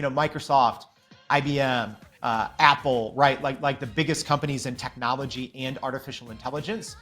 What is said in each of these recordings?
Microsoft, IBM, Apple, right? Like the biggest companies in technology and artificial intelligence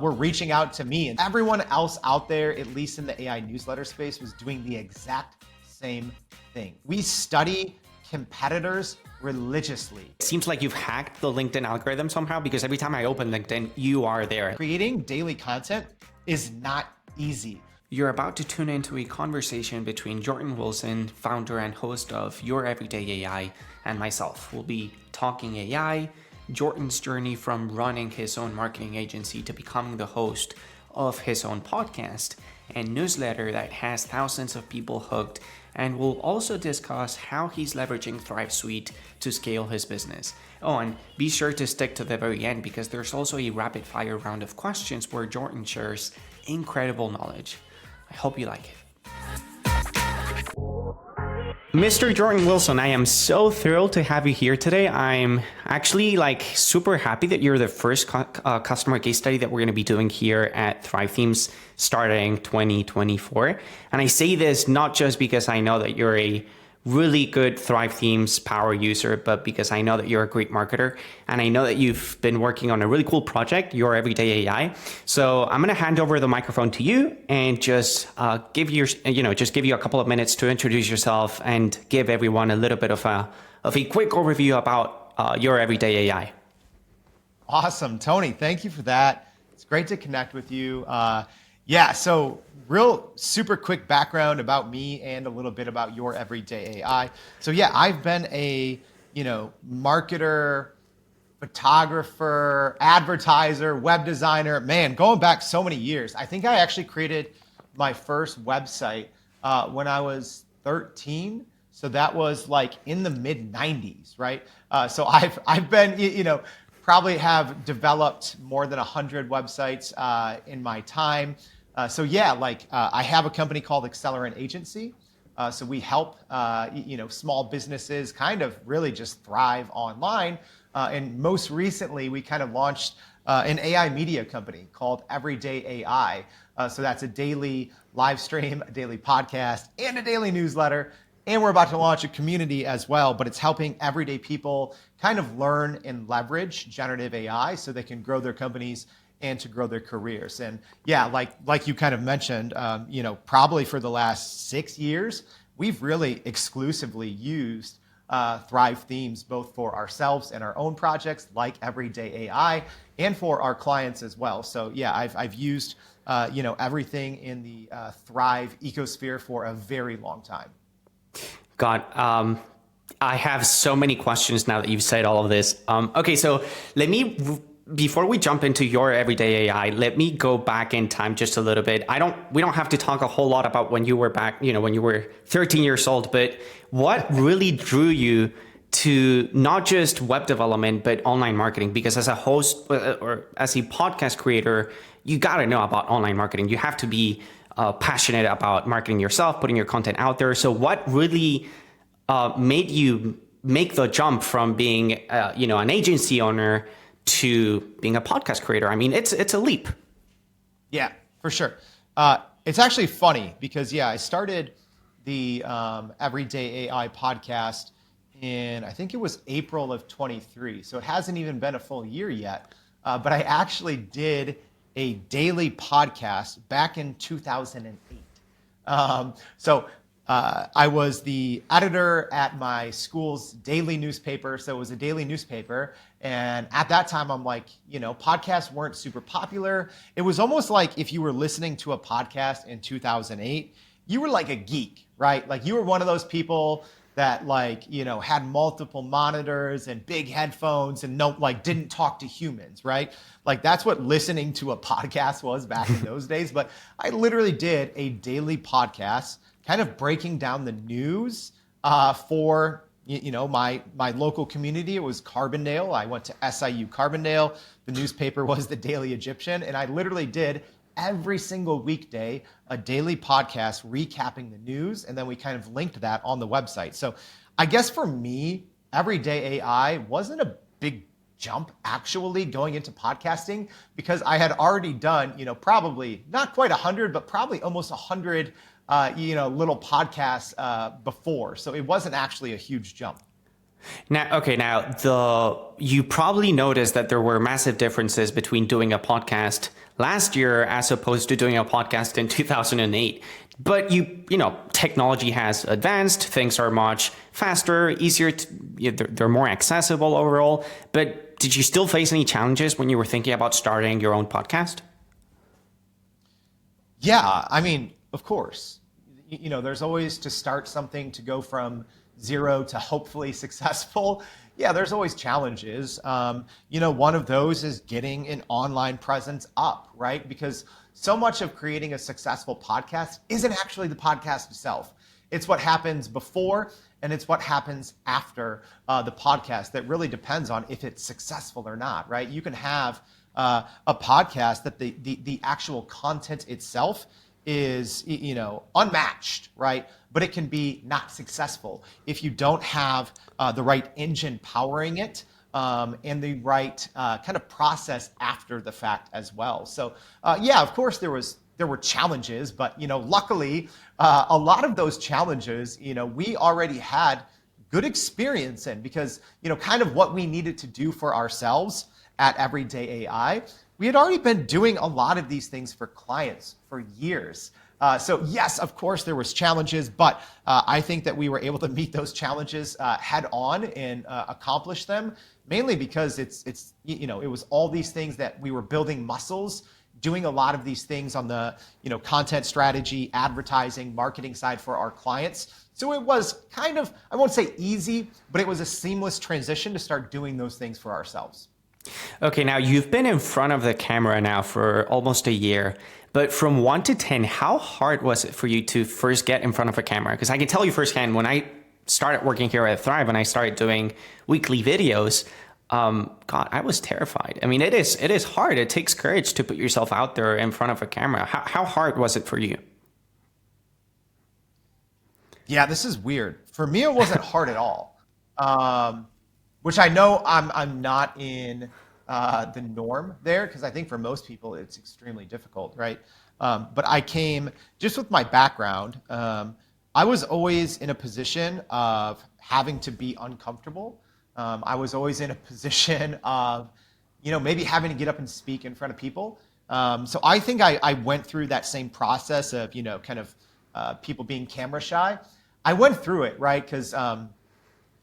were reaching out to me, and everyone else out there, at least in the AI newsletter space, was doing the exact same thing. We study competitors religiously. It seems like you've hacked the LinkedIn algorithm somehow, because every time I open LinkedIn, you are there. Creating daily content is not easy. You're about to tune into a conversation between Jordan Wilson, founder and host of Your Everyday AI, and myself. We'll be talking AI, Jordan's journey from running his own marketing agency to becoming the host of his own podcast and newsletter that has thousands of people hooked, and we'll also discuss how he's leveraging Thrive Suite to scale his business. Oh, and be sure to stick to the very end, because there's also a rapid fire round of questions where Jordan shares incredible knowledge. I hope you like it. Mr. Jordan Wilson, I am so thrilled to have you here today. I'm actually super happy that you're the first customer case study that we're going to be doing here at Thrive Themes starting 2024. And I say this not just because I know that you're a really good Thrive Themes power user, but because I know that you're a great marketer, and I know that you've been working on a really cool project, Your Everyday AI. So I'm going to hand over the microphone to you and just give you a couple of minutes to introduce yourself and give everyone a little bit of a quick overview about Your Everyday AI. Awesome, Tony. Thank you for that. It's great to connect with you. So real super quick background about me and a little bit about Your Everyday AI. So I've been a, marketer, photographer, advertiser, web designer, going back so many years. I think I actually created my first website when I was 13. So that was in the mid 90s, right? So I've been, probably have developed more than 100 websites in my time. I have a company called Accelerant Agency. So we help, small businesses kind of really just thrive online. And most recently, we kind of launched an AI media company called Everyday AI. So that's a daily live stream, a daily podcast, and a daily newsletter. And we're about to launch a community as well, but it's helping everyday people kind of learn and leverage generative AI so they can grow their companies and to grow their careers. And like you kind of mentioned, probably for the last 6 years, we've really exclusively used Thrive Themes, both for ourselves and our own projects like Everyday AI, and for our clients as well. So I've used everything in the Thrive ecosphere for a very long time. God, I have so many questions now that you've said all of this. Okay, so before we jump into Your Everyday AI, let me go back in time just a little bit. We don't have to talk a whole lot about when you were back, when you were 13 years old, but what really drew you to not just web development, but online marketing? Because as a host or as a podcast creator, you got to know about online marketing. You have to be passionate about marketing yourself, putting your content out there. So what really made you make the jump from being, an agency owner to being a podcast creator? I mean, it's a leap. Yeah, for sure. It's actually funny because I started the Everyday AI podcast in, I think it was April of 23. So it hasn't even been a full year yet. But I actually did a daily podcast back in 2008. I was the editor at my school's daily newspaper. So it was a daily newspaper. And at that time, I'm like, podcasts weren't super popular. It was almost like if you were listening to a podcast in 2008, you were like a geek, right? Like you were one of those people that had multiple monitors and big headphones and didn't talk to humans, right? Like that's what listening to a podcast was back in those days. But I literally did a daily podcast kind of breaking down the news for my local community. It was Carbondale. I went to SIU Carbondale. The newspaper was the Daily Egyptian. And I literally did every single weekday a daily podcast recapping the news. And then we kind of linked that on the website. So I guess for me, Everyday AI wasn't a big jump actually going into podcasting, because I had already done, probably not quite 100, but probably almost 100 little podcasts before. So it wasn't actually a huge jump. Now, okay, now you probably noticed that there were massive differences between doing a podcast last year as opposed to doing a podcast in 2008. But technology has advanced, things are much faster, easier, they're more accessible overall. But did you still face any challenges when you were thinking about starting your own podcast? Yeah, I mean, of course. There's always to start something to go from zero to hopefully successful. Yeah, there's always challenges. One of those is getting an online presence up, right? Because so much of creating a successful podcast isn't actually the podcast itself. It's what happens before and it's what happens after the podcast that really depends on if it's successful or not, right? You can have a podcast that the actual content itself is unmatched, right? But it can be not successful if you don't have the right engine powering it and the right kind of process after the fact as well. So yeah, of course there were challenges, but luckily a lot of those challenges we already had good experience in because kind of what we needed to do for ourselves at Everyday AI, we had already been doing a lot of these things for clients for years. So yes, of course there was challenges, but I think that we were able to meet those challenges head on and accomplish them, mainly because it was all these things that we were building muscles, doing a lot of these things on the content strategy, advertising, marketing side for our clients. So it was kind of, I won't say easy, but it was a seamless transition to start doing those things for ourselves. Okay, now you've been in front of the camera now for almost a year, but from 1 to 10, how hard was it for you to first get in front of a camera? Because I can tell you firsthand, when I started working here at Thrive and I started doing weekly videos, God, I was terrified. I mean, it is hard. It takes courage to put yourself out there in front of a camera. How hard was it for you? Yeah, this is weird. For me, it wasn't hard at all. Which I know I'm not in the norm there because I think for most people it's extremely difficult, right? But I came just with my background. I was always in a position of having to be uncomfortable. I was always in a position of, maybe having to get up and speak in front of people. So I think I went through that same process of, kind of people being camera shy. I went through it, right? Because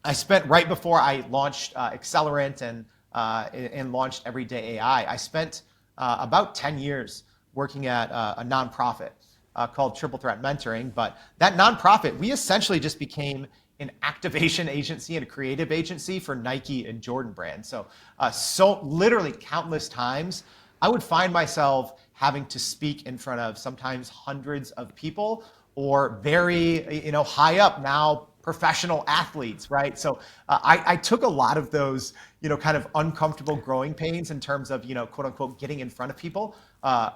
I spent right before I launched Accelerant and launched Everyday AI. I spent about 10 years working at a nonprofit called Triple Threat Mentoring. But that nonprofit, we essentially just became an activation agency and a creative agency for Nike and Jordan brands. So literally countless times, I would find myself having to speak in front of sometimes hundreds of people or very high up now professional athletes, right? So I took a lot of those, kind of uncomfortable growing pains in terms of, quote unquote, getting in front of people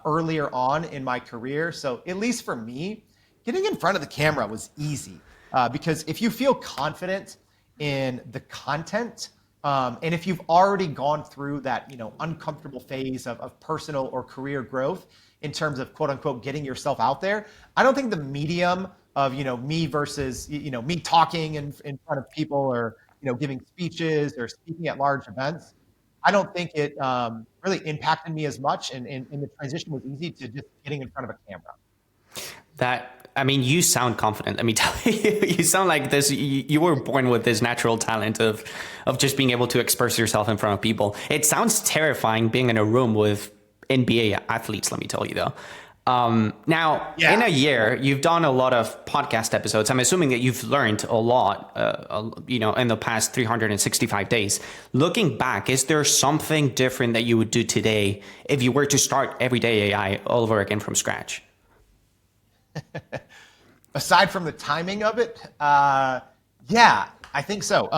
earlier on in my career. So at least for me, getting in front of the camera was easy because if you feel confident in the content, and if you've already gone through that, uncomfortable phase of personal or career growth in terms of quote unquote getting yourself out there, I don't think the medium of me versus me talking in front of people or giving speeches or speaking at large events, I don't think it really impacted me as much, and the transition was easy to just getting in front of a camera. I mean, you sound confident. Let me tell you, you sound like this. You were born with this natural talent of just being able to express yourself in front of people. It sounds terrifying being in a room with NBA athletes. Let me tell you though. Now, Yeah. in a year, you've done a lot of podcast episodes. I'm assuming that you've learned a lot, in the past 365 days. Looking back, is there something different that you would do today if you were to start Everyday AI all over again from scratch? Aside from the timing of it, yeah, I think so.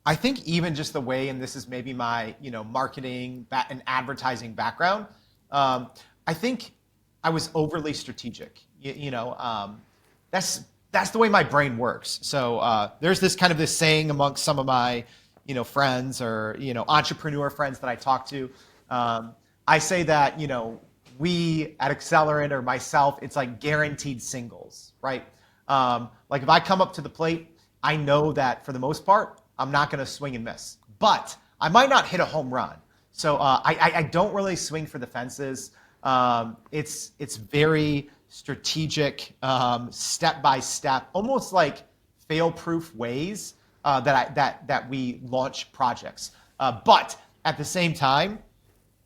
I think even just the way, and this is maybe my marketing and advertising background, I think I was overly strategic. That's the way my brain works. So there's this saying amongst some of my friends or entrepreneur friends that I talk to. I say that we at Accelerant or myself, it's like guaranteed singles, right? Like if I come up to the plate, I know that for the most part, I'm not going to swing and miss, but I might not hit a home run. So I don't really swing for the fences. It's very strategic, step by step, almost like fail-proof ways that we launch projects. But at the same time,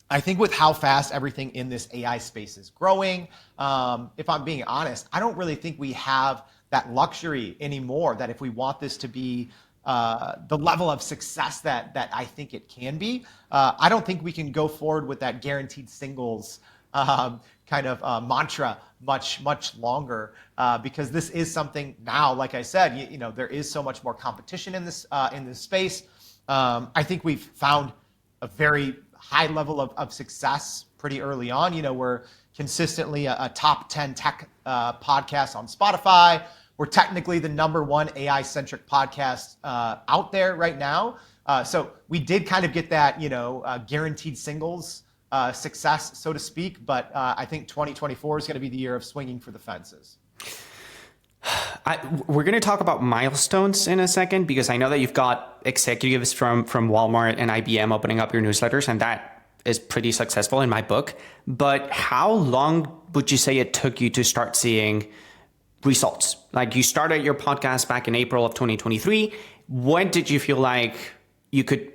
I think with how fast everything in this AI space is growing, if I'm being honest, I don't really think we have that luxury anymore. That if we want this to be the level of success that I think it can be, I don't think we can go forward with that guaranteed singles kind of mantra much longer, because this is something now. Like I said, there is so much more competition in this space. I think we've found a very high level of success pretty early on. We're consistently a top 10 tech podcast on Spotify. We're technically the #1 AI-centric podcast out there right now. So we did kind of get that, guaranteed singles success, so to speak. But I think 2024 is going to be the year of swinging for the fences. We're going to talk about milestones in a second, because I know that you've got executives from Walmart and IBM opening up your newsletters, and that is pretty successful in my book. But how long would you say it took you to start seeing results? Like, you started your podcast back in April of 2023. When did you feel like you could,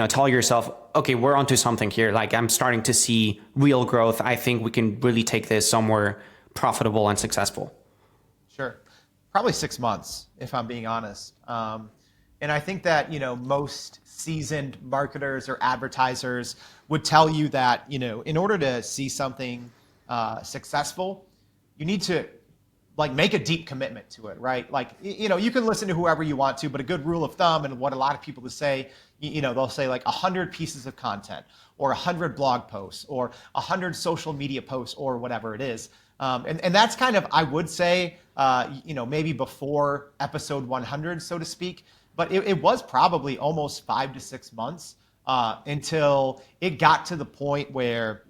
tell yourself, okay, we're onto something here. Like, I'm starting to see real growth. I think we can really take this somewhere profitable and successful. Sure. Probably 6 months, if I'm being honest. And I think that, most seasoned marketers or advertisers would tell you that, in order to see something successful, you need to make a deep commitment to it, right? You can listen to whoever you want to, but a good rule of thumb, and what a lot of people would say, they'll say 100 pieces of content, or 100 blog posts, or 100 social media posts, or whatever it is. And that's kind of, I would say, maybe before episode 100, so to speak. But it was probably almost 5 to 6 months until it got to the point where,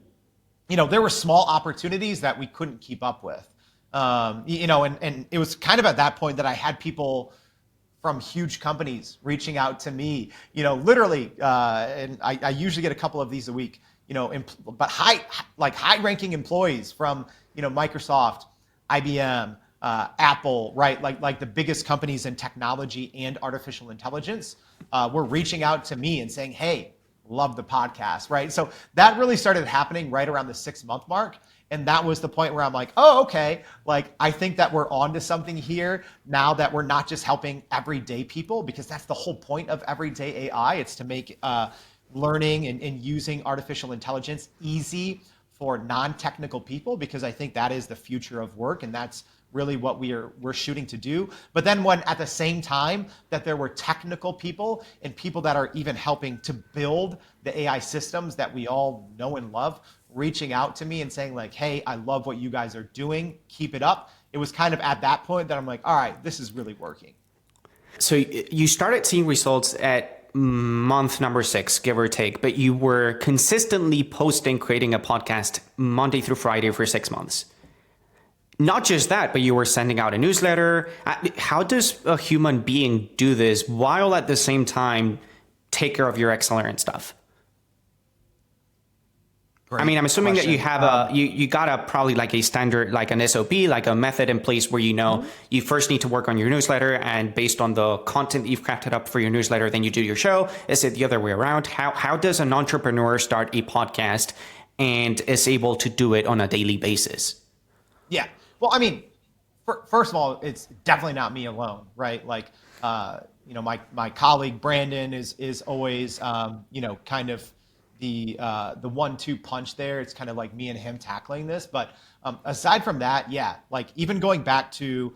there were small opportunities that we couldn't keep up with. And it was kind of at that point that I had people from huge companies reaching out to me, literally, and I usually get a couple of these a week, but high-ranking employees from, Microsoft, IBM, Apple, right? Like the biggest companies in technology and artificial intelligence were reaching out to me and saying, hey, love the podcast, right? So that really started happening right around the 6-month mark. And that was the point where I'm like, oh, okay. I think that we're onto something here now, that we're not just helping everyday people, because that's the whole point of everyday AI. It's to make learning and using artificial intelligence easy for non-technical people, because I think that is the future of work, and that's really what we're shooting to do. But then when at the same time that there were technical people and people that are even helping to build the AI systems that we all know and love, reaching out to me and saying hey, I love what you guys are doing, keep it up. It was kind of at that point that I'm like, all right, this is really working. So you started seeing results at month number 6, give or take, but you were consistently posting, creating a podcast Monday through Friday for 6 months. Not just that, but you were sending out a newsletter. How does a human being do this while at the same time take care of your Accelerant stuff? Great I mean, I'm assuming question. that you have you got a probably a standard, an SOP, a method in place where you first need to work on your newsletter, and based on the content that you've crafted up for your newsletter, then you do your show. Is it the other way around? How does an entrepreneur start a podcast and is able to do it on a daily basis? Yeah. Well, I mean, first of all, it's definitely not me alone, right? My colleague Brandon is always, kind of the 1-2 punch there. It's kind of like me and him tackling this. But aside from that, yeah, even going back to,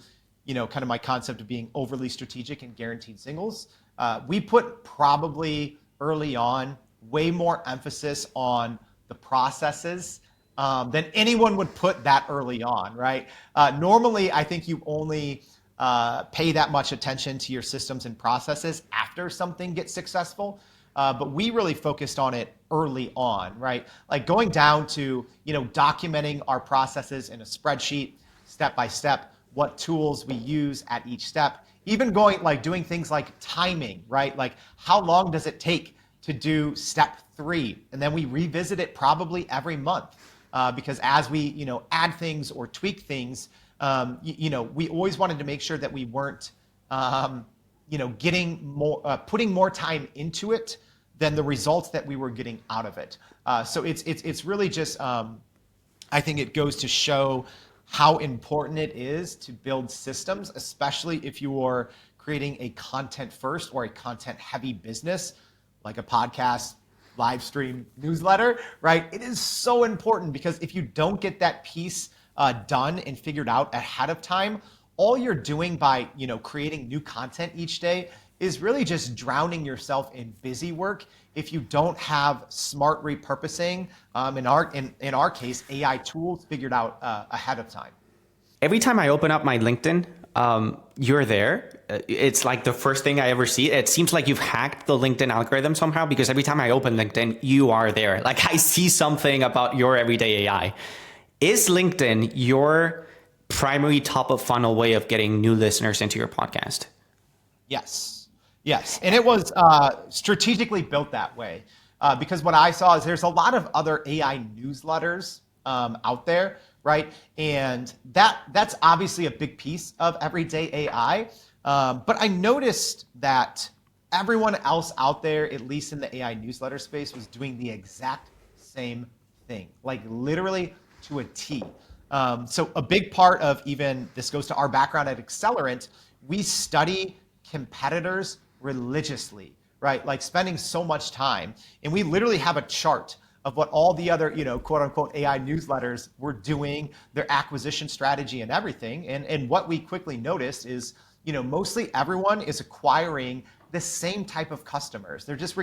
kind of my concept of being overly strategic and guaranteed singles, we put probably early on way more emphasis on the processes than anyone would put that early on, right? Normally, I think you only pay that much attention to your systems and processes after something gets successful. but we really focused on it early on, right? Like going down to, documenting our processes in a spreadsheet, step by step, what tools we use at each step, even doing things like timing, right? Like how long does it take to do step 3? And then we revisit it probably every month. Because as we, add things or tweak things, we always wanted to make sure that we weren't, getting more, putting more time into it than the results that we were getting out of it. So it's really just, I think it goes to show how important it is to build systems, especially if you are creating a content first or a content heavy business like a podcast, live stream, newsletter, right? It is so important because if you don't get that piece done and figured out ahead of time, all you're doing by creating new content each day is really just drowning yourself in busy work if you don't have smart repurposing, in our case, AI tools figured out ahead of time. Every time I open up my LinkedIn, you're there. It's like the first thing I ever see. It seems like you've hacked the LinkedIn algorithm somehow, because every time I open LinkedIn, you are there. Like I see something about your everyday AI. Is LinkedIn your primary top of funnel way of getting new listeners into your podcast? Yes. And it was strategically built that way because what I saw is there's a lot of other AI newsletters out there, right? And that's obviously a big piece of everyday AI. But I noticed that everyone else out there, at least in the AI newsletter space, was doing the exact same thing, like literally to a T. So a big part of even, this goes to our background at Accelerant, we study competitors religiously, right? Like spending so much time. And we literally have a chart of what all the other, quote unquote AI newsletters were doing, their acquisition strategy and everything. And what we quickly noticed is, mostly everyone is acquiring the same type of customers. They're just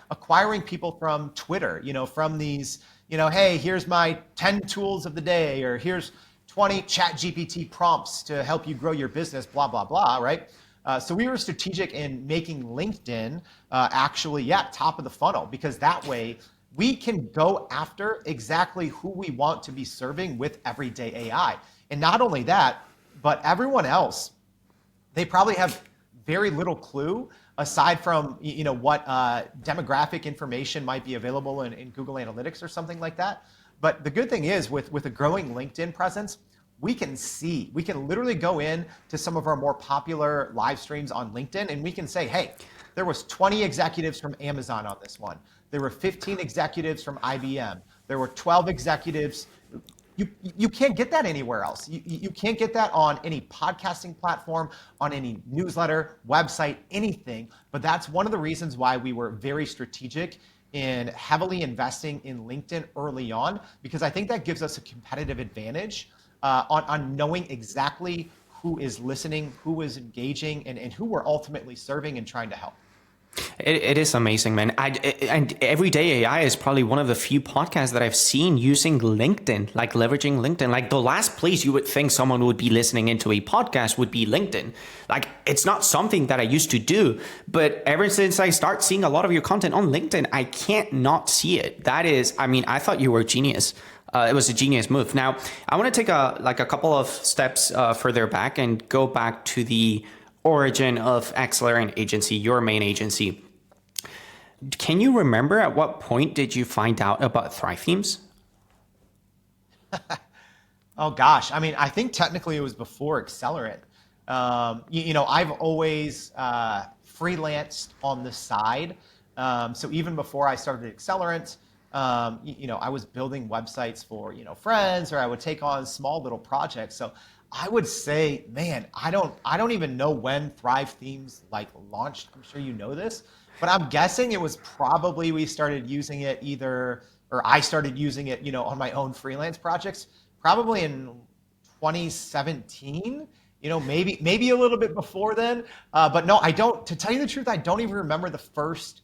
acquiring people from Twitter, from these, hey, here's my 10 tools of the day, or here's 20 ChatGPT prompts to help you grow your business, blah, blah, blah, right? So we were strategic in making LinkedIn actually, top of the funnel, because that way we can go after exactly who we want to be serving with everyday AI. And not only that, but everyone else, they probably have very little clue aside from what demographic information might be available in Google Analytics or something like that. But the good thing is with a growing LinkedIn presence, we can literally go in to some of our more popular live streams on LinkedIn and we can say, hey, there was 20 executives from Amazon on this one. There were 15 executives from IBM. There were 12 executives. You can't get that anywhere else. You can't get that on any podcasting platform, on any newsletter, website, anything. But that's one of the reasons why we were very strategic in heavily investing in LinkedIn early on, because I think that gives us a competitive advantage on knowing exactly who is listening, who is engaging, and who we're ultimately serving and trying to help. It is amazing, man. And Everyday AI is probably one of the few podcasts that I've seen using LinkedIn, like leveraging LinkedIn. Like the last place you would think someone would be listening into a podcast would be LinkedIn. Like it's not something that I used to do, but ever since I start seeing a lot of your content on LinkedIn, I can't not see it. That is, I thought you were a genius. It was a genius move. Now, I want to take a couple of steps further back and go back to the origin of Accelerant Agency, your main agency. Can you remember at what point did you find out about Thrive Themes? Oh gosh, I think technically it was before Accelerant. I've always freelanced on the side. So even before I started Accelerant, I was building websites for, friends, or I would take on small little projects. So I would say, man, I don't even know when Thrive Themes launched. I'm sure you know this, but I'm guessing it was probably we started using it I started using it, on my own freelance projects, probably in 2017. Maybe a little bit before then. But no, I don't. To tell you the truth, I don't even remember the first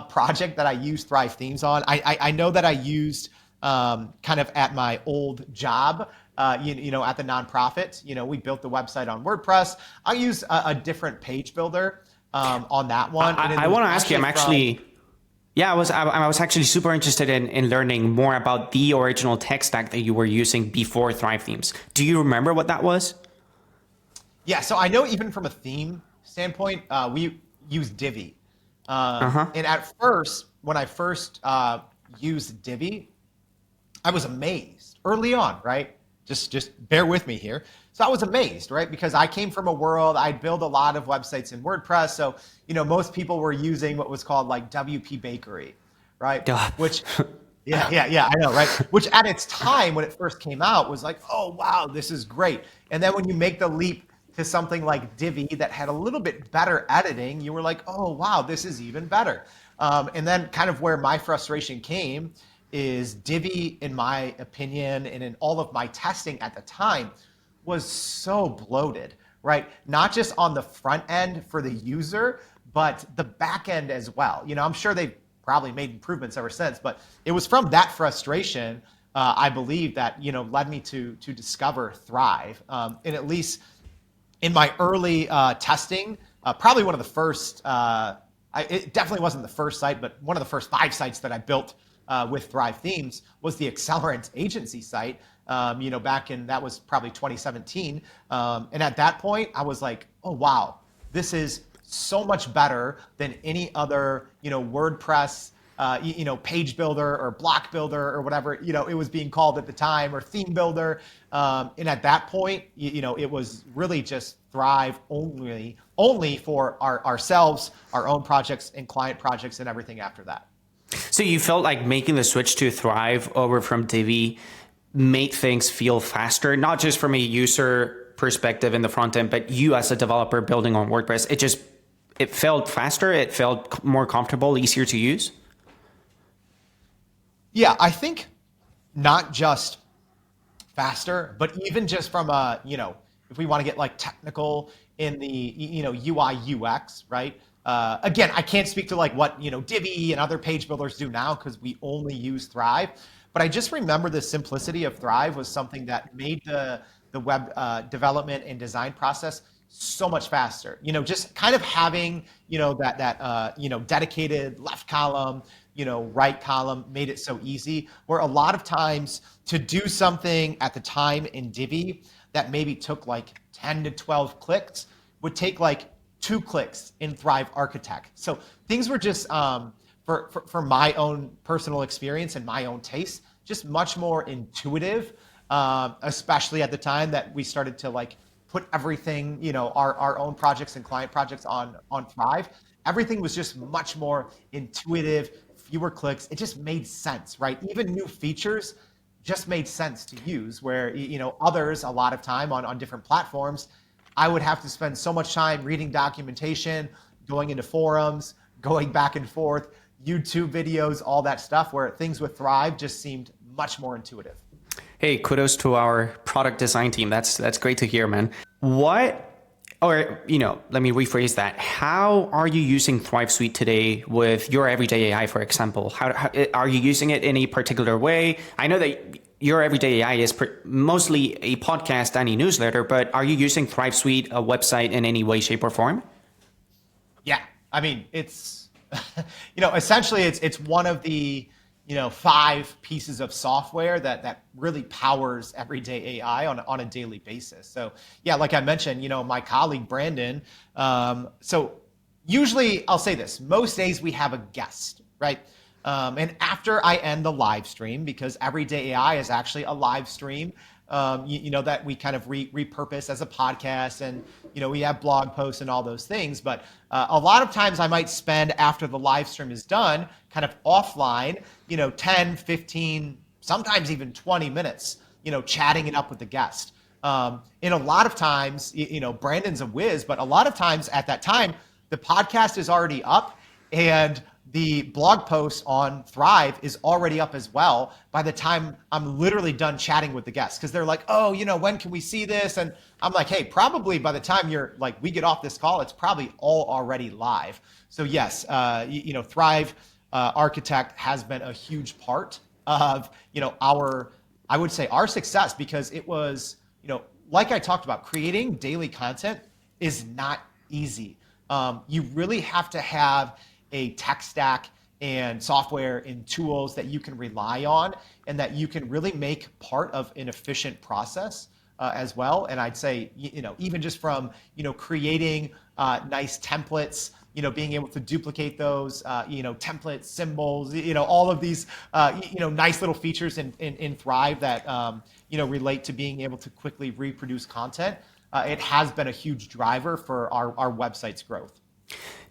project that I used Thrive Themes on. I know that I used kind of at my old job. At the nonprofit, we built the website on WordPress. I use a different page builder on that one. I want to ask you, Yeah, I was actually super interested in learning more about the original tech stack that you were using before Thrive Themes. Do you remember what that was? Yeah, so I know even from a theme standpoint, we use Divi. Uh-huh. And at first, when I first used Divi, I was amazed early on, right? Just bear with me here. So I was amazed, right? Because I came from a world, I'd build a lot of websites in WordPress. So, most people were using what was called like WP Bakery, right? Duh. Which yeah, I know, right? Which at its time when it first came out was like, oh wow, this is great. And then when you make the leap to something like Divi that had a little bit better editing, you were like, oh wow, this is even better. And then kind of where my frustration came is Divi, in my opinion, and in all of my testing at the time, was so bloated, right? Not just on the front end for the user, but the back end as well. I'm sure they've probably made improvements ever since, but it was from that frustration, I believe, that led me to discover Thrive. And at least in my early testing, probably one of the first. It definitely wasn't the first site, but one of the first 5 sites that I built with Thrive Themes was the Accelerant agency site. Back in, that was probably 2017, and at that point, I was like, oh wow, this is so much better than any other WordPress page builder or block builder or whatever it was being called at the time, or theme builder. And at that point, it was really just Thrive only for ourselves, our own projects and client projects and everything after that. So you felt like making the switch to Thrive over from Divi made things feel faster, not just from a user perspective in the front end, but you as a developer building on WordPress. It felt faster. It felt more comfortable, easier to use. Yeah, I think not just faster, but even just from a, if we want to get like technical in the, UI UX, right? Again, I can't speak to like what, Divi and other page builders do now because we only use Thrive. But I just remember the simplicity of Thrive was something that made the web development and design process so much faster. Just kind of having, that dedicated left column, right column made it so easy. Where a lot of times to do something at the time in Divi that maybe took like 10 to 12 clicks would take like 2 clicks in Thrive Architect. So things were just, for my own personal experience and my own taste, just much more intuitive, especially at the time that we started to like put everything, our own projects and client projects on Thrive. Everything was just much more intuitive, fewer clicks. It just made sense, right? Even new features just made sense to use, where others, a lot of time on different platforms, I would have to spend so much time reading documentation, going into forums, going back and forth, YouTube videos, all that stuff, where things with Thrive just seemed much more intuitive. Hey, kudos to our product design team. That's great to hear, man. Let me rephrase that. How are you using Thrive Suite today with your everyday AI, for example? How are you using it in a particular way? I know that your everyday AI is mostly a podcast and a newsletter, but are you using Thrive Suite, a website, in any way, shape, or form? Yeah, I mean, it's, essentially it's one of the, 5 pieces of software that really powers everyday AI on a daily basis. So yeah, like I mentioned, my colleague Brandon. So usually I'll say this: most days we have a guest, right? And after I end the live stream, because Everyday AI is actually a live stream, that we kind of repurpose as a podcast, and we have blog posts and all those things. But a lot of times I might spend, after the live stream is done, kind of offline, 10, 15, sometimes even 20 minutes, chatting it up with the guest. And a lot of times, Brandon's a whiz, but a lot of times at that time, the podcast is already up and the blog post on Thrive is already up as well by the time I'm literally done chatting with the guests. Because they're like, oh, when can we see this? And I'm like, hey, probably by the time we get off this call, it's probably all already live. So yes, Thrive Architect has been a huge part of, I would say our success, because it was, like I talked about, creating daily content is not easy. You really have to have a tech stack and software and tools that you can rely on and that you can really make part of an efficient process as well. And I'd say, even just from, creating nice templates, being able to duplicate those, templates, symbols, all of these, nice little features in Thrive that, relate to being able to quickly reproduce content. It has been a huge driver for our website's growth.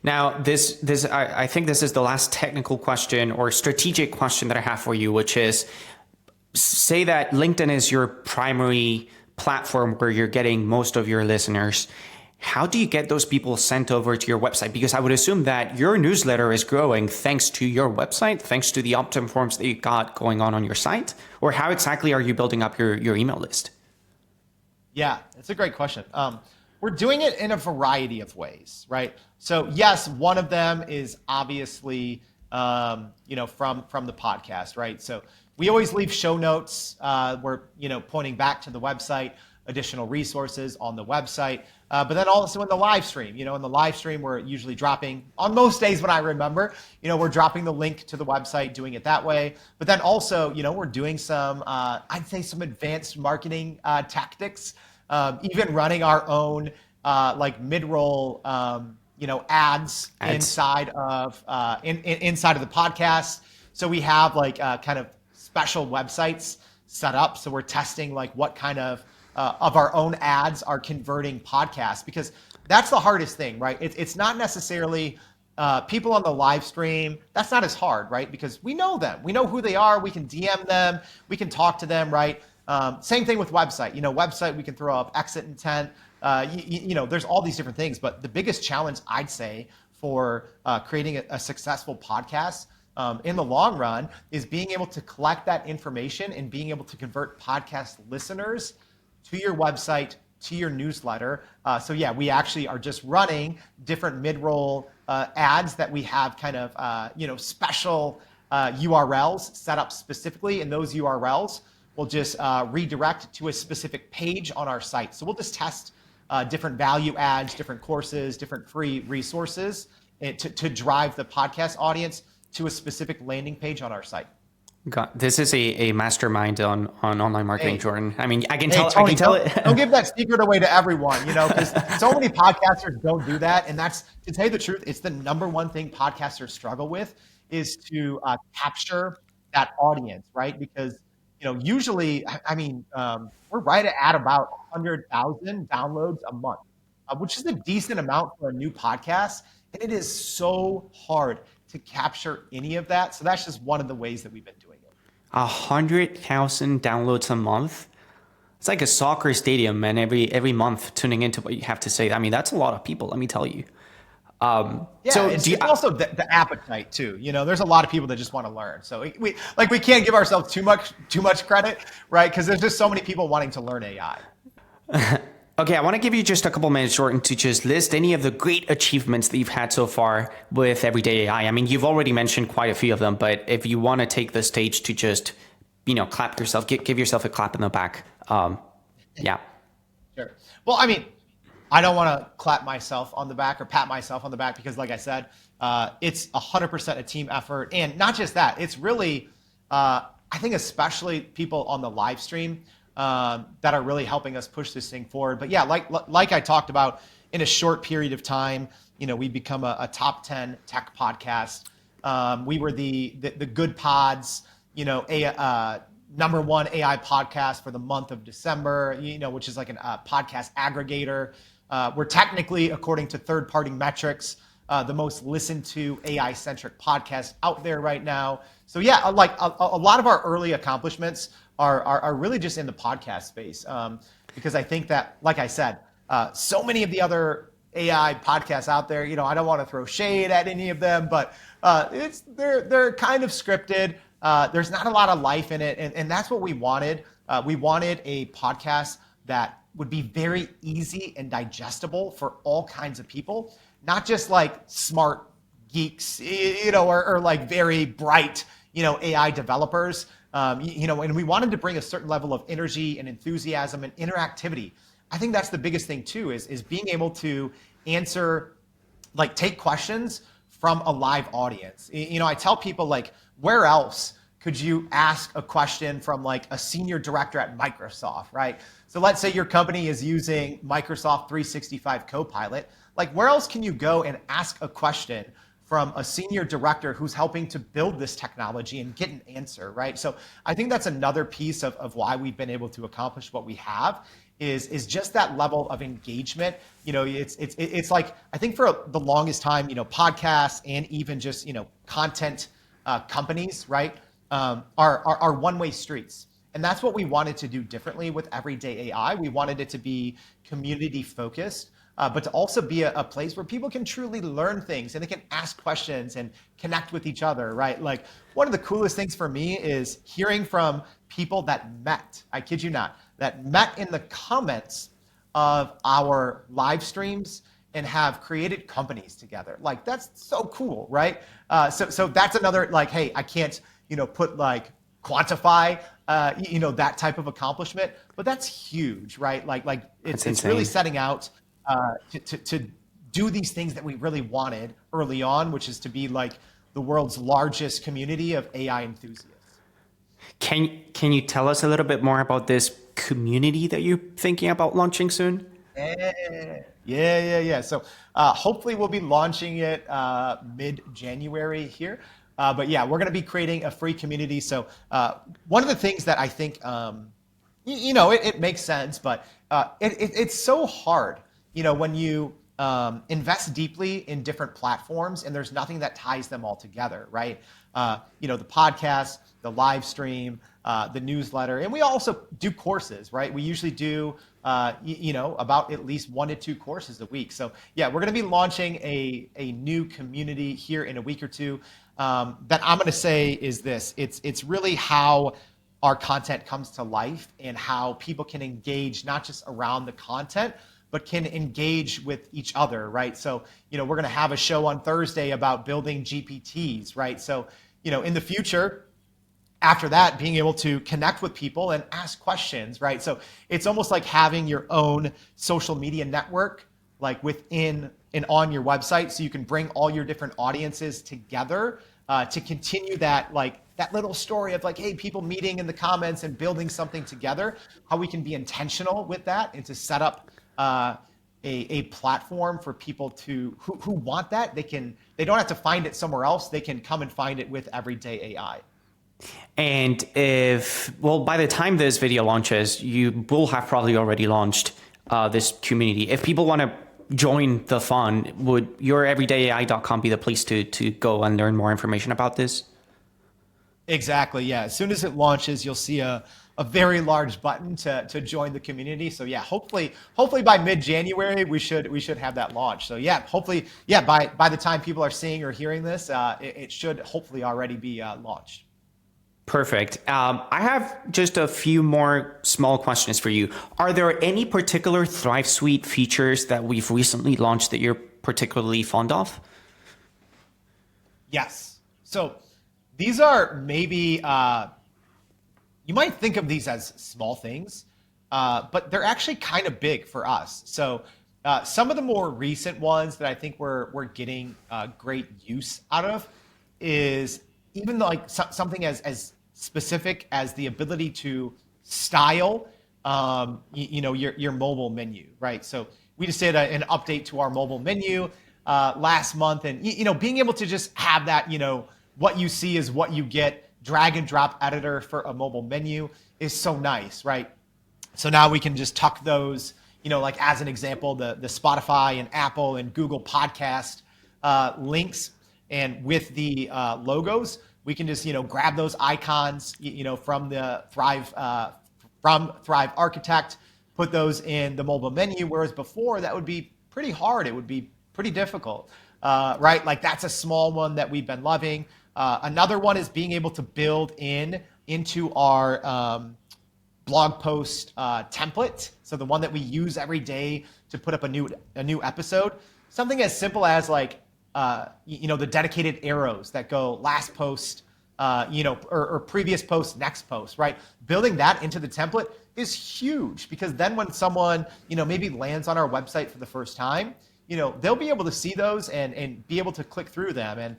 Now, I think this is the last technical question or strategic question that I have for you, which is, say that LinkedIn is your primary platform where you're getting most of your listeners. How do you get those people sent over to your website? Because I would assume that your newsletter is growing thanks to your website, thanks to the opt-in forms that you got going on your site, or how exactly are you building up your email list? Yeah, it's a great question. We're doing it in a variety of ways, right? So yes, one of them is obviously, from the podcast, right? So we always leave show notes. We're, pointing back to the website, additional resources on the website, but then also in the live stream. In the live stream, we're usually dropping, on most days when I remember, we're dropping the link to the website, doing it that way. But then also, we're doing some, I'd say some advanced marketing tactics, even running our own mid-roll, ads inside of inside of the podcast. So we have kind of special websites set up. So we're testing what kind of our own ads are converting podcasts, because that's the hardest thing, right? It's not necessarily people on the live stream. That's not as hard, right? Because we know them, we know who they are. We can DM them, we can talk to them, right? Same thing with website. Website, we can throw up exit intent. There's all these different things, but the biggest challenge I'd say for creating a successful podcast in the long run is being able to collect that information and being able to convert podcast listeners to your website, to your newsletter. So yeah, we actually are just running different mid-roll ads that we have kind of, special URLs set up specifically, and those URLs will just redirect to a specific page on our site. So we'll just test different value adds, different courses, different free resources to drive the podcast audience to a specific landing page on our site. God, this is a mastermind on online marketing, Jordan. I mean, I can tell. Tony, I can tell don't give that secret away to everyone, because so many podcasters don't do that. And that's, to tell you the truth, it's the number one thing podcasters struggle with, is to capture that audience, right? Because, usually, we're right at about 100,000 downloads a month, which is a decent amount for a new podcast. And it is so hard to capture any of that. So that's just one of the ways that we've been doing it. 100,000 downloads a month. It's like a soccer stadium, and every month tuning into what you have to say. I mean, that's a lot of people, let me tell you. So it's also the appetite too. There's a lot of people that just want to learn. So we can't give ourselves too much credit, right? Because there's just so many people wanting to learn AI. Okay, I want to give you just a couple minutes, Jordan, to just list any of the great achievements that you've had so far with Everyday AI. I mean, you've already mentioned quite a few of them, but if you want to take the stage to just, clap yourself, give yourself a clap in the back. Yeah. Sure. Well, I don't want to clap myself on the back or pat myself on the back, because like I said, it's 100% a team effort. And not just that, it's really, I think especially people on the live stream, that are really helping us push this thing forward. But yeah, like I talked about, in a short period of time, we become a top 10 tech podcast. We were the Good Pods, number one AI podcast for the month of December, which is like a podcast aggregator. We're technically, according to third-party metrics, the most listened to AI-centric podcast out there right now. So yeah, a lot of our early accomplishments are really just in the podcast space, because I think that, like I said, so many of the other AI podcasts out there, I don't want to throw shade at any of them, but they're kind of scripted. There's not a lot of life in it, and that's what we wanted. We wanted a podcast that would be very easy and digestible for all kinds of people, not just like smart geeks, or like very bright, AI developers. And we wanted to bring a certain level of energy and enthusiasm and interactivity. I think that's the biggest thing too, is being able to answer, take questions from a live audience. I tell people, like, where else could you ask a question from like a senior director at Microsoft, right? So let's say your company is using Microsoft 365 Copilot. Like, where else can you go and ask a question from a senior director who's helping to build this technology and get an answer, right? So I think that's another piece of why we've been able to accomplish what we have is just that level of engagement. It's like, I think for the longest time, podcasts and even just, content companies, right, are one-way streets. And that's what we wanted to do differently with Everyday AI. We wanted it to be community focused, but to also be a place where people can truly learn things and they can ask questions and connect with each other, right? Like, one of the coolest things for me is hearing from people that met, I kid you not, that met in the comments of our live streams and have created companies together. Like, that's so cool, right? So that's another, like, hey, I can't, put like quantify, that type of accomplishment, but that's huge, right? Like it's really setting out to do these things that we really wanted early on, which is to be like the world's largest community of AI enthusiasts. Can you tell us a little bit more about this community that you're thinking about launching soon? Yeah. So hopefully we'll be launching it mid-January here. But yeah, we're going to be creating a free community. So one of the things that I think, it makes sense, but it's so hard, when you invest deeply in different platforms and there's nothing that ties them all together, right? The podcast, the live stream, the newsletter, and we also do courses, right? We usually do, about at least 1 to 2 courses a week. So yeah, we're going to be launching a new community here in a week or two. That I'm going to say is this: it's really how our content comes to life and how people can engage not just around the content, but can engage with each other, right? So, we're going to have a show on Thursday about building GPTs, right? So, in the future, after that, being able to connect with people and ask questions, right? So it's almost like having your own social media network, like within and on your website, so you can bring all your different audiences together to continue that, like that little story of like, hey, people meeting in the comments and building something together, how we can be intentional with that and to set up a platform for people who want that. They don't have to find it somewhere else. They can come and find it with Everyday AI. And by the time this video launches, you will have probably already launched this community. If people want to join the fun, would youreverydayai.com be the place to go and learn more information about this? Exactly, yeah. As soon as it launches, you'll see a very large button to join the community. So yeah, hopefully by mid-January we should have that launch. So yeah, hopefully, yeah, by the time people are seeing or hearing this, it should hopefully already be launched. Perfect. I have just a few more small questions for you. Are there any particular Thrive Suite features that we've recently launched that you're particularly fond of? Yes. So these are maybe, you might think of these as small things, but they're actually kind of big for us. So some of the more recent ones that I think we're getting great use out of is even like something as specific as the ability to style, your mobile menu, right? So we just did an update to our mobile menu last month, and being able to just have that, what you see is what you get, drag and drop editor for a mobile menu is so nice, right? So now we can just tuck those, like as an example, the Spotify and Apple and Google podcast links, and with the logos, we can just, grab those icons, from the Thrive Architect, put those in the mobile menu. Whereas before that would be pretty hard. It would be pretty difficult, right? Like that's a small one that we've been loving. Another one is being able to build into our blog post template. So the one that we use every day to put up a new episode. Something as simple as like, the dedicated arrows that go last post, or previous post, next post, right? Building that into the template is huge, because then when someone, maybe lands on our website for the first time, they'll be able to see those and be able to click through them and,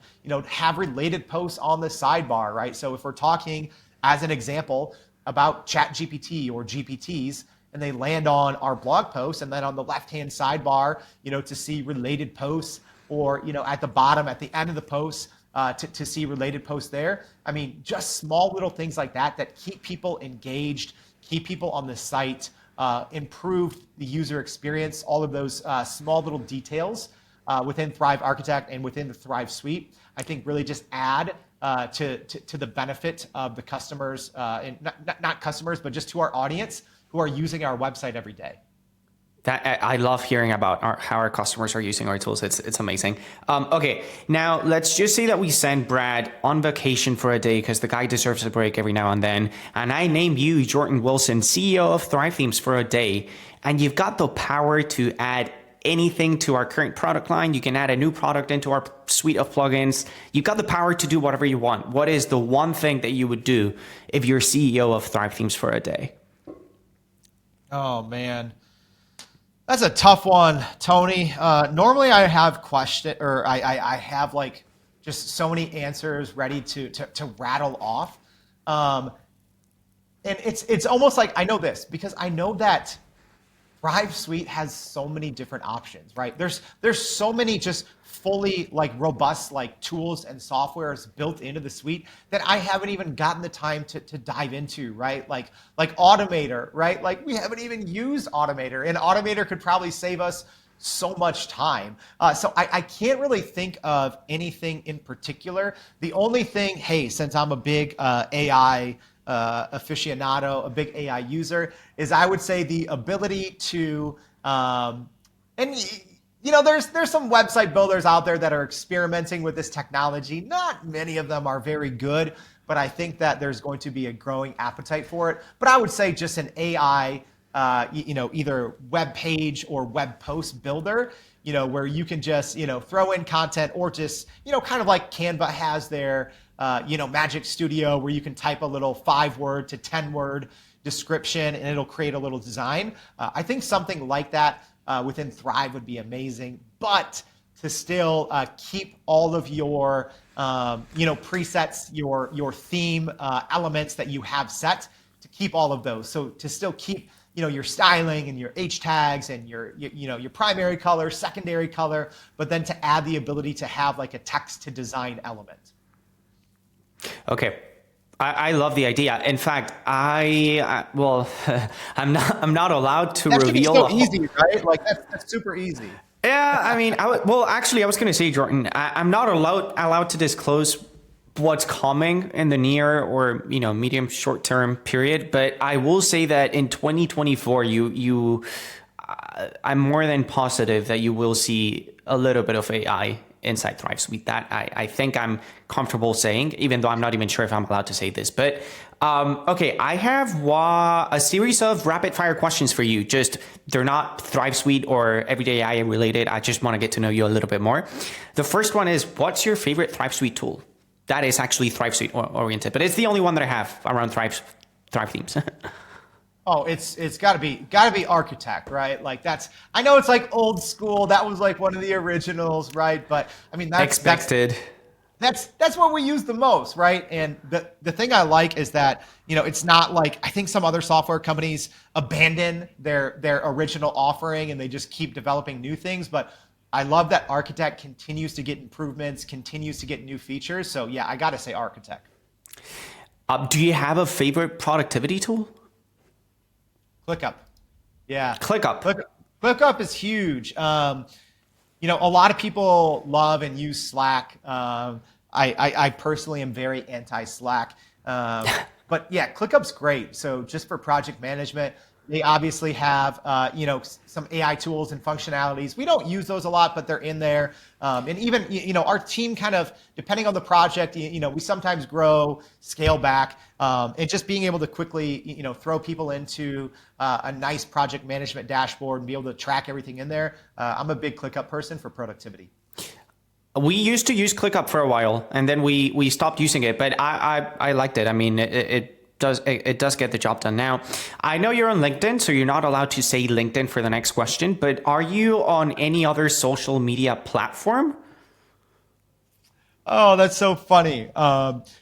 have related posts on the sidebar, right? So if we're talking as an example about ChatGPT or GPTs, and they land on our blog post, and then on the left-hand sidebar, to see related posts, or, at the bottom, at the end of the post, to see related posts there. I mean, just small little things like that keep people engaged, keep people on the site, improve the user experience, all of those small little details within Thrive Architect and within the Thrive Suite, I think really just add to the benefit of the customers, and not customers, but just to our audience who are using our website every day. That I love hearing about how our customers are using our tools. It's amazing. Okay, now let's just say that we send Brad on vacation for a day because the guy deserves a break every now and then. And I name you, Jordan Wilson, CEO of Thrive Themes, for a day. And you've got the power to add anything to our current product line. You can add a new product into our suite of plugins. You've got the power to do whatever you want. What is the one thing that you would do if you're CEO of Thrive Themes for a day? Oh, man. That's a tough one, Tony. Normally I have I have like just so many answers ready to rattle off. And it's almost like I know this because I know that Thrive Suite has so many different options, right? There's so many just fully like robust like tools and softwares built into the suite that I haven't even gotten the time to dive into, right? Like Automator, right? Like we haven't even used Automator, and Automator could probably save us so much time. So I can't really think of anything in particular. The only thing, hey, since I'm a big AI aficionado, a big AI user, is I would say the ability to, there's some website builders out there that are experimenting with this technology. Not many of them are very good, but I think that there's going to be a growing appetite for it. But I would say just an AI, either web page or web post builder, where you can just, throw in content, or just, kind of like Canva has their, Magic Studio, where you can type a little 5-word to 10-word description and it'll create a little design. I think something like that within Thrive would be amazing, but to still keep all of your, presets, your theme elements that you have set, to keep all of those. So to still keep, your styling and your H tags and your primary color, secondary color, but then to add the ability to have like a text to design element. Okay. I love the idea. In fact, I'm not allowed to That reveal. That should be so easy, right? Like that's super easy. Yeah, I mean, actually, I was going to say, Jordan, I'm not allowed to disclose what's coming in the near or medium short term period, but I will say that in 2024, I'm more than positive that you will see a little bit of AI inside Thrive Suite. That I think I'm comfortable saying, even though I'm not even sure if I'm allowed to say this. But okay, I have a series of rapid fire questions for you. Just they're not Thrive Suite or Everyday AI related. I just want to get to know you a little bit more. The first one is, what's your favorite Thrive Suite tool? That is actually Thrive Suite oriented, but it's the only one that I have around Thrive Themes. Oh, it's gotta be Architect, right? Like I know it's like old school. That was like one of the originals, right? But I mean, that's expected. That's what we use the most, right? And the thing I like is that, it's not like, I think some other software companies abandon their original offering and they just keep developing new things. But I love that Architect continues to get improvements, continues to get new features. So yeah, I got to say Architect. Do you have a favorite productivity tool? ClickUp. Yeah. ClickUp. ClickUp is huge. A lot of people love and use Slack. I personally am very anti-Slack. But yeah, ClickUp's great. So just for project management, they obviously have, some AI tools and functionalities. We don't use those a lot, but they're in there. And even, our team kind of, depending on the project, we sometimes grow, scale back, and just being able to quickly, throw people into a nice project management dashboard and be able to track everything in there. I'm a big ClickUp person for productivity. We used to use ClickUp for a while, and then we stopped using it, but I liked it. I mean, it does get the job done. Now, I know you're on LinkedIn, so you're not allowed to say LinkedIn for the next question, but are you on any other social media platform? Oh, that's so funny.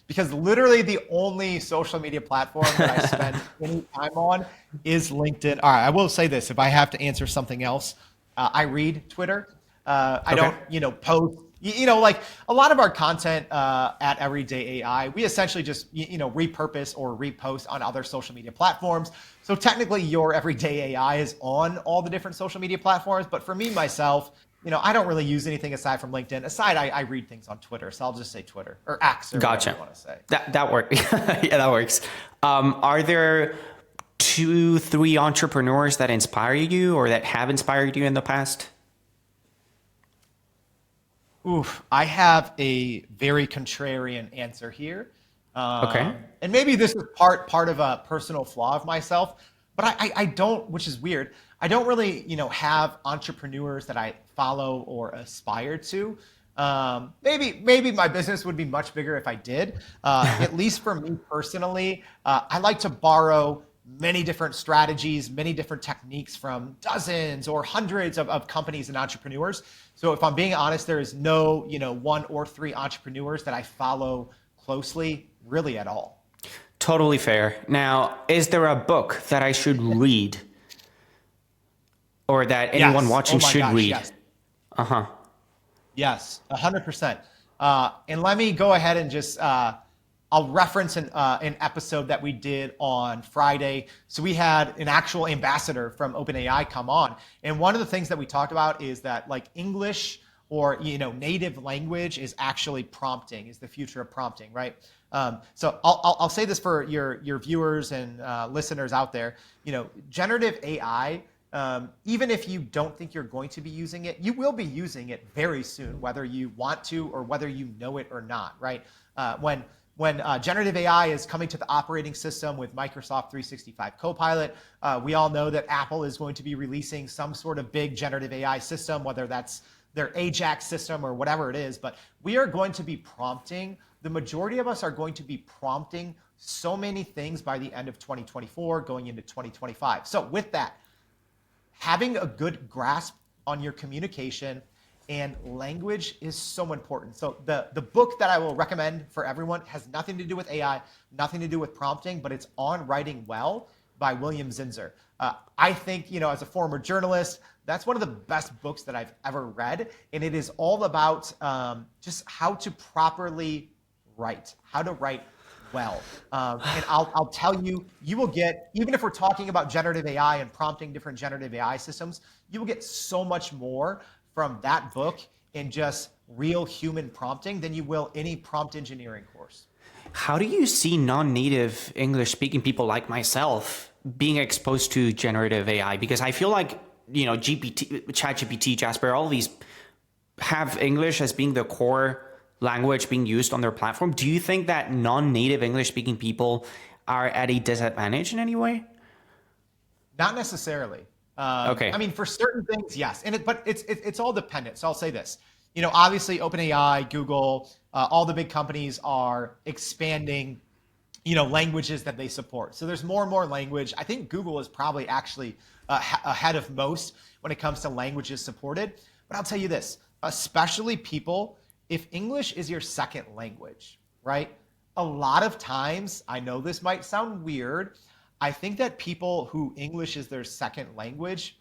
Because literally the only social media platform that I spend any time on is LinkedIn. All right, I will say this: if I have to answer something else, I read Twitter. I Okay. don't, post. Like a lot of our content at Everyday AI, we essentially just repurpose or repost on other social media platforms. So technically, your Everyday AI is on all the different social media platforms. But for me myself, I don't really use anything aside from LinkedIn. I read things on Twitter, so I'll just say Twitter or X or whatever you Gotcha. want to say. That works. Yeah, that works. Are there two, three entrepreneurs that inspire you or that have inspired you in the past? Oof, I have a very contrarian answer here, Okay. and maybe this is part of a personal flaw of myself, but I don't, which is weird. I don't really have entrepreneurs that I follow or aspire to. Maybe my business would be much bigger if I did. At least for me personally, I like to borrow many different strategies, many different techniques from dozens or hundreds of companies and entrepreneurs. So if I'm being honest, there is no, one or three entrepreneurs that I follow closely really at all. Totally fair. Now, is there a book that I should read or that anyone Yes. watching Oh my should gosh. read? Yes. Uh huh. Yes. 100%. And let me go ahead and just I'll reference an episode that we did on Friday. So we had an actual ambassador from OpenAI come on, and one of the things that we talked about is that like English or native language is actually prompting, is the future of prompting, right? So I'll say this for your viewers and listeners out there. Generative AI. Even if you don't think you're going to be using it, you will be using it very soon, whether you want to or whether you know it or not, right? When generative AI is coming to the operating system with Microsoft 365 Copilot, we all know that Apple is going to be releasing some sort of big generative AI system, whether that's their Ajax system or whatever it is. But we are going to be prompting, the majority of us are going to be prompting so many things by the end of 2024, going into 2025. So with that, having a good grasp on your communication and language is so important. So the book that I will recommend for everyone has nothing to do with AI, nothing to do with prompting, but it's On Writing Well by William Zinsser. I think, as a former journalist, that's one of the best books that I've ever read. And it is all about just how to properly write, how to write well. And I'll tell you, you will get, even if we're talking about generative AI and prompting different generative AI systems, you will get so much more from that book and just real human prompting than you will any prompt engineering course. How do you see non-native English speaking people like myself being exposed to generative AI? Because I feel like, GPT, ChatGPT, Jasper, all these have English as being the core language being used on their platform. Do you think that non-native English speaking people are at a disadvantage in any way? Not necessarily. Okay. I mean, for certain things, yes, but it's all dependent. So I'll say this. Obviously, OpenAI, Google, all the big companies are expanding, languages that they support. So there's more and more language. I think Google is probably actually ahead of most when it comes to languages supported. But I'll tell you this, especially people, if English is your second language, right? A lot of times, I know this might sound weird, I think that people who English is their second language,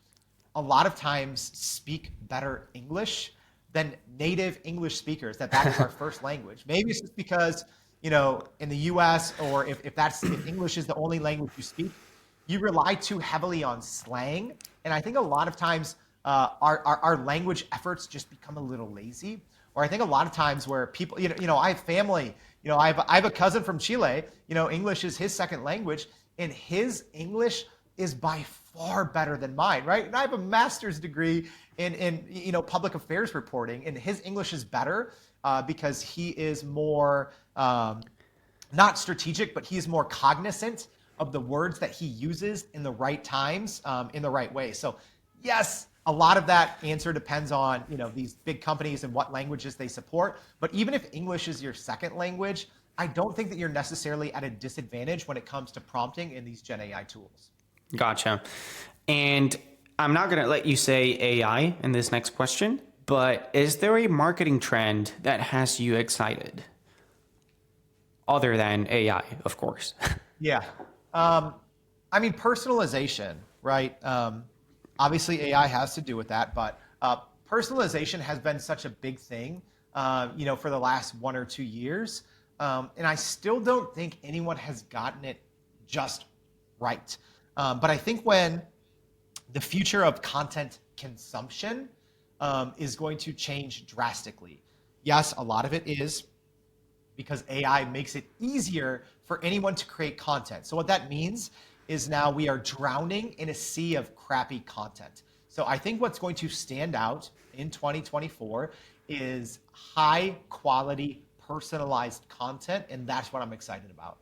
a lot of times speak better English than native English speakers, that is our first language. Maybe it's just because, in the US, or if English is the only language you speak, you rely too heavily on slang. And I think a lot of times our language efforts just become a little lazy. Or I think a lot of times where people, I have family, I have a cousin from Chile, English is his second language, and his English is by far better than mine, right? And I have a master's degree in public affairs reporting, and his English is better because he is more not strategic, but he's more cognizant of the words that he uses in the right times, in the right way. So yes, a lot of that answer depends on these big companies and what languages they support. But even if English is your second language, I don't think that you're necessarily at a disadvantage when it comes to prompting in these Gen AI tools. Gotcha. And I'm not going to let you say AI in this next question, but is there a marketing trend that has you excited? Other than AI, of course. Yeah. I mean, personalization, right? Obviously, AI has to do with that, but personalization has been such a big thing, for the last 1 or 2 years. And I still don't think anyone has gotten it just right. But I think when the future of content consumption is going to change drastically. Yes, a lot of it is because AI makes it easier for anyone to create content. So what that means is now we are drowning in a sea of crappy content. So I think what's going to stand out in 2024 is high quality personalized content, and that's what I'm excited about.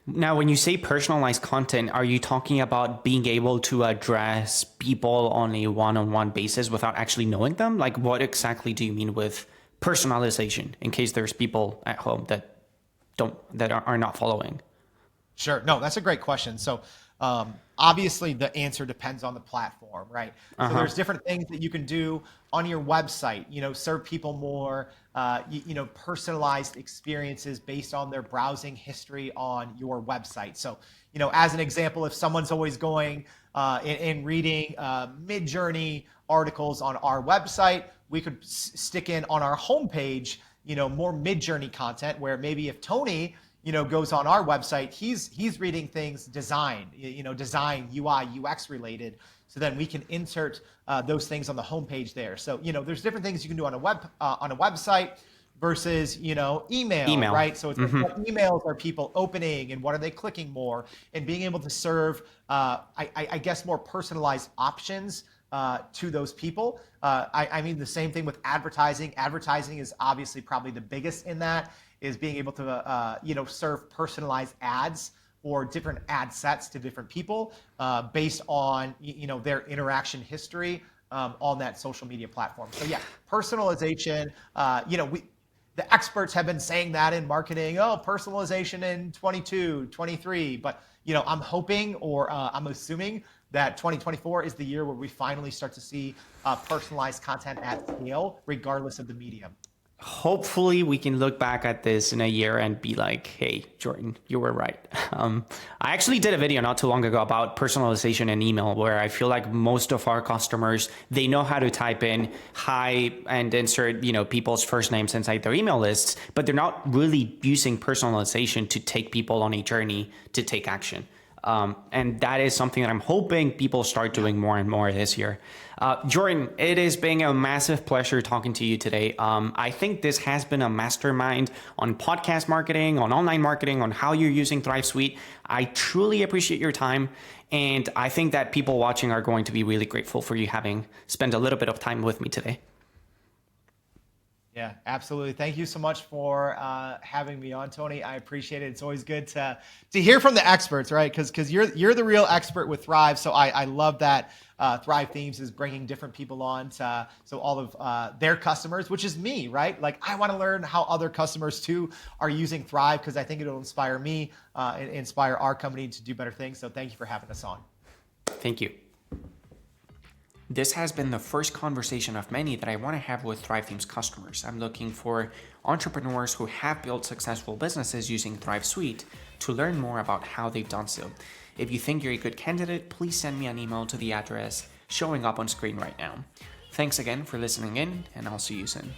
Now, when you say personalized content, are you talking about being able to address people on a one-on-one basis without actually knowing them? Like, what exactly do you mean with personalization, in case there's people at home that are not following? Sure. No, that's a great question. So, obviously, the answer depends on the platform, right? So, there's different things that you can do on your website. Serve people more, personalized experiences based on their browsing history on your website. So, as an example, if someone's always going and reading mid-journey articles on our website, we could stick in on our homepage, more mid-journey content where maybe if Tony goes on our website, he's reading things design, design, UI, UX related. So then we can insert those things on the homepage there. So, there's different things you can do on a website versus, email, right? So it's like, what emails are people opening and what are they clicking more, and being able to serve, I guess, more personalized options to those people. I mean, the same thing with advertising. Advertising is obviously probably the biggest in that, is being able to serve personalized ads or different ad sets to different people based on their interaction history on that social media platform. So yeah, personalization. The experts have been saying that in marketing. Oh, personalization in 22, 23. But I'm hoping, or I'm assuming that 2024 is the year where we finally start to see personalized content at scale, regardless of the medium. Hopefully we can look back at this in a year and be like, hey, Jordan, you were right. I actually did a video not too long ago about personalization in email, where I feel like most of our customers, they know how to type in hi and insert, people's first names inside their email lists, but they're not really using personalization to take people on a journey to take action. And that is something that I'm hoping people start doing more and more this year. Jordan, it has been a massive pleasure talking to you today. I think this has been a mastermind on podcast marketing, on online marketing, on how you're using Thrive Suite. I truly appreciate your time. And I think that people watching are going to be really grateful for you having spent a little bit of time with me today. Yeah, absolutely. Thank you so much for having me on, Tony. I appreciate it. It's always good to hear from the experts, right? Because you're the real expert with Thrive. So I love that Thrive Themes is bringing different people on so all of their customers, which is me, right? Like, I want to learn how other customers too are using Thrive, because I think it'll inspire me and inspire our company to do better things. So thank you for having us on. Thank you. This has been the first conversation of many that I want to have with Thrive Themes customers. I'm looking for entrepreneurs who have built successful businesses using Thrive Suite to learn more about how they've done so. If you think you're a good candidate, please send me an email to the address showing up on screen right now. Thanks again for listening in, and I'll see you soon.